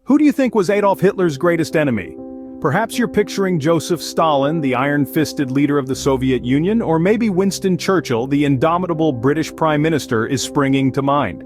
Who do you think was Adolf Hitler's greatest enemy? Perhaps you're picturing Joseph Stalin, the iron-fisted leader of the Soviet Union, or maybe Winston Churchill, the indomitable British Prime Minister, is springing to mind.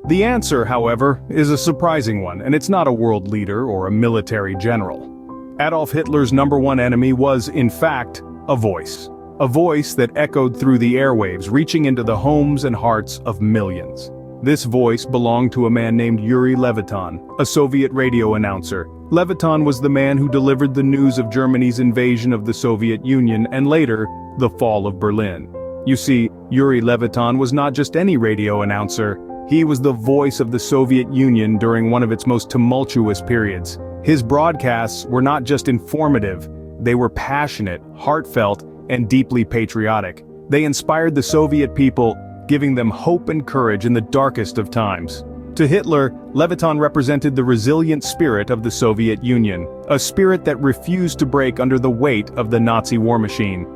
The answer, however, is a surprising one, and it's not a world leader or a military general. Adolf Hitler's number one enemy was, in fact, a voice. A voice that echoed through the airwaves, reaching into the homes and hearts of millions. This voice belonged to a man named Yuri Levitan, a Soviet radio announcer. Levitan was the man who delivered the news of Germany's invasion of the Soviet Union and later, the fall of Berlin. You see, Yuri Levitan was not just any radio announcer, he was the voice of the Soviet Union during one of its most tumultuous periods. His broadcasts were not just informative, they were passionate, heartfelt, and deeply patriotic. They inspired the Soviet people, giving them hope and courage in the darkest of times. To Hitler, Levitan represented the resilient spirit of the Soviet Union, a spirit that refused to break under the weight of the Nazi war machine.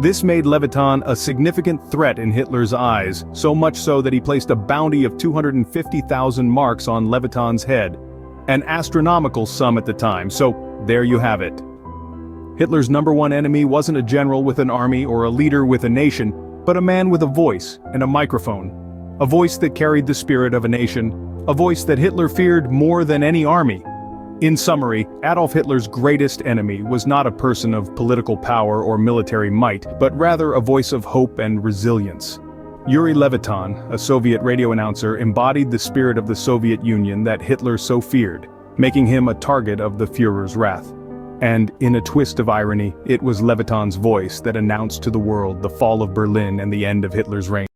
This made Levitan a significant threat in Hitler's eyes, so much so that he placed a bounty of 250,000 marks on Levitan's head. An astronomical sum at the time, so there you have it. Hitler's number one enemy wasn't a general with an army or a leader with a nation, but a man with a voice and a microphone. A voice that carried the spirit of a nation, a voice that Hitler feared more than any army. In summary, Adolf Hitler's greatest enemy was not a person of political power or military might, but rather a voice of hope and resilience. Yuri Levitan, a Soviet radio announcer, embodied the spirit of the Soviet Union that Hitler so feared, making him a target of the Führer's wrath. And, in a twist of irony, it was Levitan's voice that announced to the world the fall of Berlin and the end of Hitler's reign.